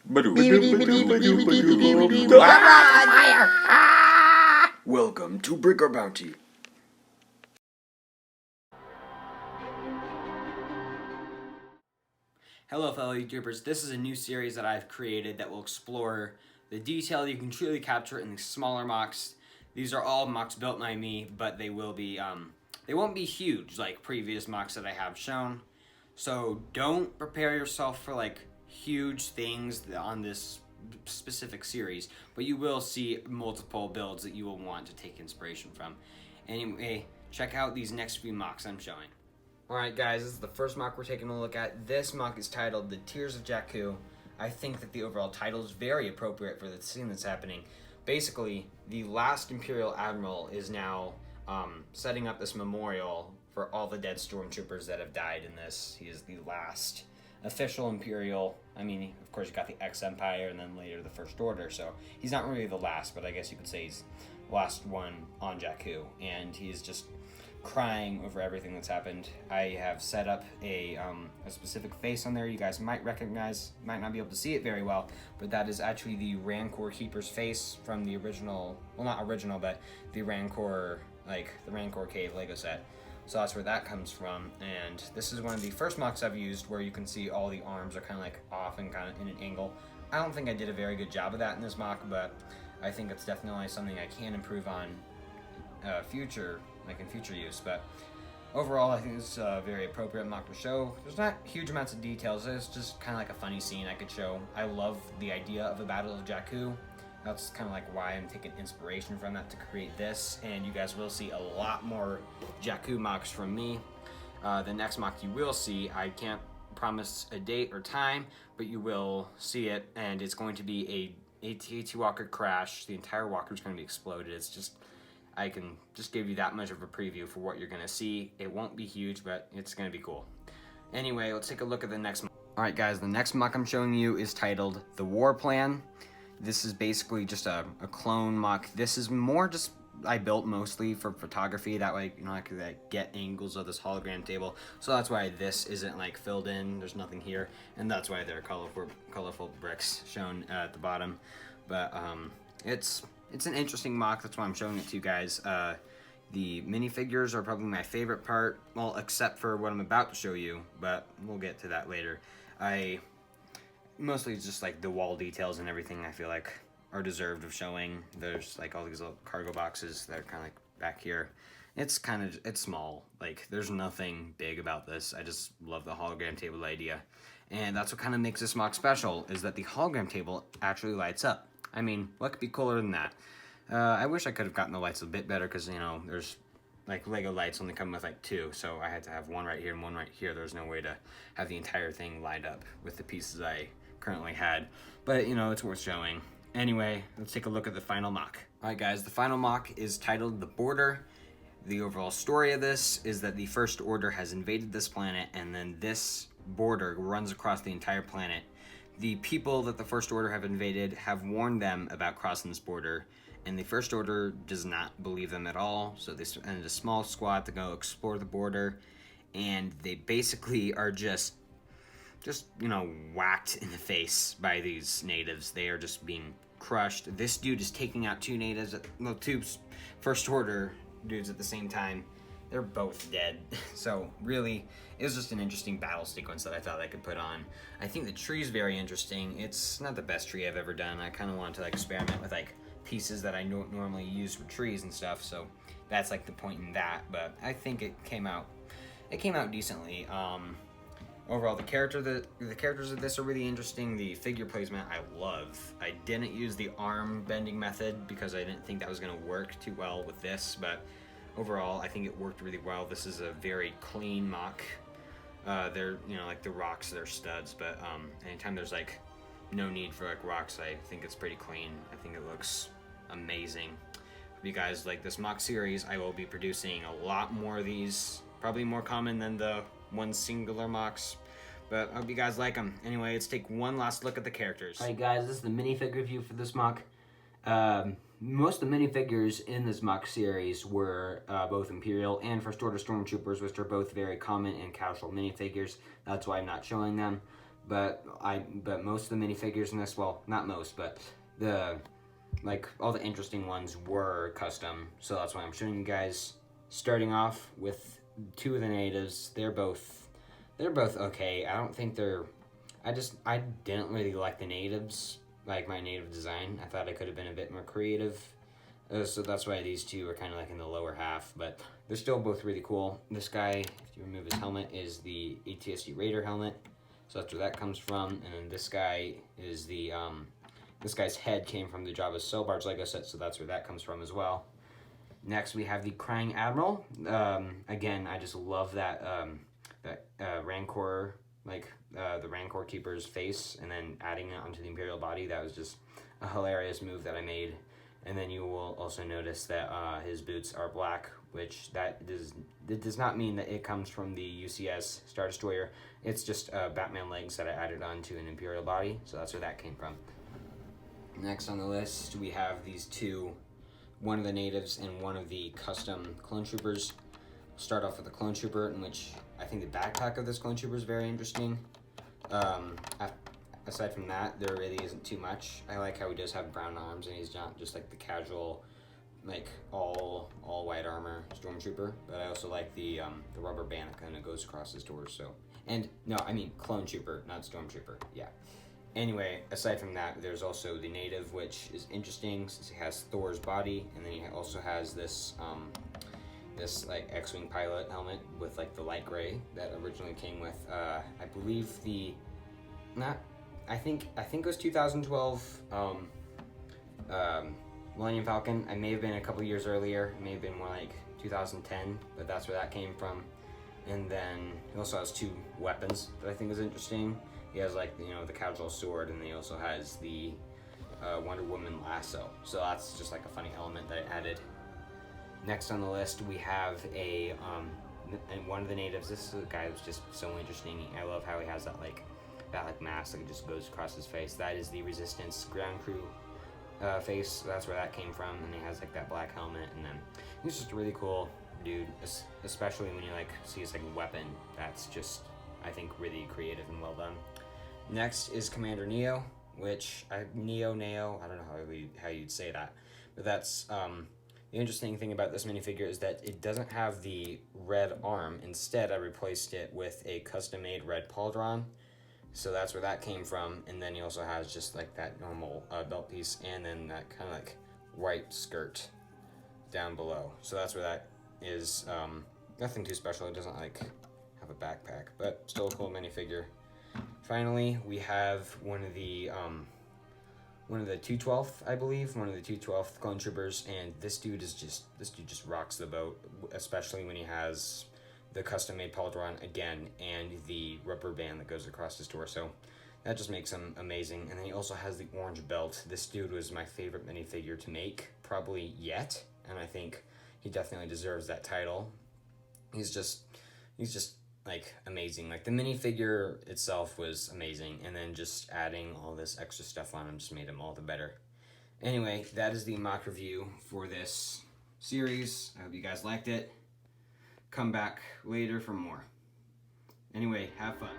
Welcome to Brick or Bounty. Hello fellow YouTubers, this is a new series that I've created that will explore the detail you can truly capture in the smaller Mocs. These are all Mocs built by me, but they will be, they won't be huge like previous Mocs that I have shown. So don't prepare yourself for like huge things on this specific series, but you will see multiple builds that you will want to take inspiration from. Anyway, check out these next few Mocs I'm showing. Alright guys, this is the first Moc we're taking a look at. This Moc is titled The Tears of Jakku. I think that the overall title is very appropriate for the scene that's happening. Basically, the last Imperial Admiral is now setting up this memorial for all the dead stormtroopers that have died in this. He is the last official Imperial. I mean, of course, you got the X-Empire and then later the First Order, so he's not really the last, but I guess you could say he's the last one on Jakku, and he's just crying over everything that's happened. I have set up a specific face on there you guys might recognize, might not be able to see it very well, but that is actually the Rancor Keeper's face from the original, well not original, but the Rancor, like the Rancor Cave Lego set. So that's where that comes from, and this is one of the first Mocs I've used where you can see all the arms are kind of like off and kind of in an angle. I don't think I did a very good job of that in this Moc, but I think it's definitely something I can improve on in future use. But overall, I think it's a very appropriate Moc to show. There's not huge amounts of details. It's just kind of like a funny scene I could show. I love the idea of a Battle of Jakku. That's kind of like why I'm taking inspiration from that to create this, and you guys will see a lot more Jakku Mocs from me. The next Moc you will see, I can't promise a date or time, but you will see it, and it's going to be a AT-AT walker crash. The entire walker is going to be exploded. It's just, I can just give you that much of a preview for what you're going to see. It won't be huge, but it's going to be cool. Anyway, let's take a look at the next Moc. Alright guys, the next Moc I'm showing you is titled The War Plan. This is basically just a clone Moc. This is more just, I built mostly for photography. That way, you know, I could like, get angles of this hologram table. So that's why this isn't like filled in. There's nothing here. And that's why there are colorful bricks shown at the bottom. But it's an interesting Moc. That's why I'm showing it to you guys. The minifigures are probably my favorite part. Well, except for what I'm about to show you. But we'll get to that later. Mostly just like the wall details and everything I feel like are deserved of showing. There's like all these little cargo boxes that are kind of like back here. It's small. Like there's nothing big about this. I just love the hologram table idea. And that's what kind of makes this Moc special, is that the hologram table actually lights up. I mean, what could be cooler than that? I wish I could have gotten the lights a bit better because, you know, there's like Lego lights only come with like 2, so I had to have one right here and one right here. There's no way to have the entire thing lined up with the pieces I currently had, but you know, it's worth showing. Anyway, let's take a look at the final Moc. Alright guys, the final Moc is titled The Border. The overall story of this is that the First Order has invaded this planet, and then this border runs across the entire planet. The people that the First Order have invaded have warned them about crossing this border, and the First Order does not believe them at all, so they send a small squad to go explore the border, and they basically are just you know, whacked in the face by these natives. They are just being crushed. This dude is taking out 2 natives, well, 2 First Order dudes at the same time. They're both dead. So really, it was just an interesting battle sequence that I thought I could put on. I think the tree's very interesting. It's not the best tree I've ever done. I kind of wanted to like experiment with like pieces that I normally use for trees and stuff, so that's like the point in that, but I think it came out decently. Overall, the characters of this are really interesting. The figure placement I love. I didn't use the arm bending method because I didn't think that was going to work too well with this, but overall I think it worked really well. This is a very clean Moc. They're, you know, like the rocks, they're studs, but anytime there's like no need for like rocks, I think it's pretty clean. I think it looks amazing. If you guys like this Moc series, I will be producing a lot more of these, probably more common than the one singular Mocs, but I hope you guys like them. Anyway, let's take one last look at the characters. Alright guys, this is the minifig review for this Moc. Most of the minifigures in this Moc series were both Imperial and First Order Stormtroopers, which are both very common and casual minifigures. That's why I'm not showing them. but most of the minifigures in this, well, not most, but all the interesting ones were custom. So that's why I'm showing you guys. Starting off with two of the natives. They're both okay. I don't think they're. I didn't really like the natives, like my native design. I thought I could have been a bit more creative. So that's why these two are kind of like in the lower half, but they're still both really cool. This guy, if you remove his helmet, is the ATSD Raider helmet. So that's where that comes from. And then this guy is the, this guy's head came from the Jabba's Soul Barge Lego set, so that's where that comes from as well. Next, we have the Crying Admiral. Again, I just love that, Rancor, the Rancor Keeper's face, and then adding it onto the Imperial body. That was just a hilarious move that I made. And then you will also notice that his boots are black, which it does not mean that it comes from the UCS Star Destroyer. It's just Batman legs that I added onto an Imperial body, so that's where that came from. Next on the list, we have these two, one of the natives and one of the custom clone troopers. Start off with the clone trooper, in which I think the backpack of this clone trooper is very interesting. Aside from that, there really isn't too much. I like how he does have brown arms and he's not just like the casual, like all white armor stormtrooper. But I also like the rubber band that kind of goes across his torso. And no, I mean clone trooper, not stormtrooper. Yeah. Anyway, aside from that, there's also the native, which is interesting since he has Thor's body, and then he also has this this like X-wing pilot helmet with like the light gray that originally came with I believe I think it was 2012 Millennium Falcon. I may have been a couple years earlier, it may have been more like 2010, but that's where that came from. And then he also has two weapons that I think is interesting. He has like, you know, the casual sword, and then he also has the Wonder Woman lasso. So that's just like a funny element that I added. Next on the list, we have and one of the natives. This is a guy that's just so interesting. I love how he has that mask that just goes across his face. That is the Resistance ground crew face. So that's where that came from. And he has like that black helmet, and then he's just a really cool dude, especially when you like see his like weapon. That's just, I think, really creative and well done. Next is Commander Neo, which Neo, I don't know how you'd say that, but that's the interesting thing about this minifigure is that it doesn't have the red arm. Instead, I replaced it with a custom-made red pauldron. So that's where that came from. And then he also has just like that normal belt piece, and then that kind of like white skirt down below. So that's where that is. Nothing too special. It doesn't like have a backpack, but still a cool minifigure. Finally, we have one of the 212th, I believe, one of the 212th clone troopers, and this dude just rocks the boat, especially when he has the custom-made pauldron again and the rubber band that goes across his torso. That just makes him amazing. And then he also has the orange belt. This dude was my favorite minifigure to make, probably yet, and I think he definitely deserves that title. He's just like amazing. Like the minifigure itself was amazing, and then just adding all this extra stuff on him just made him all the better. Anyway, that is the mock review for this series. I hope you guys liked it. Come back later for more. Anyway, have fun.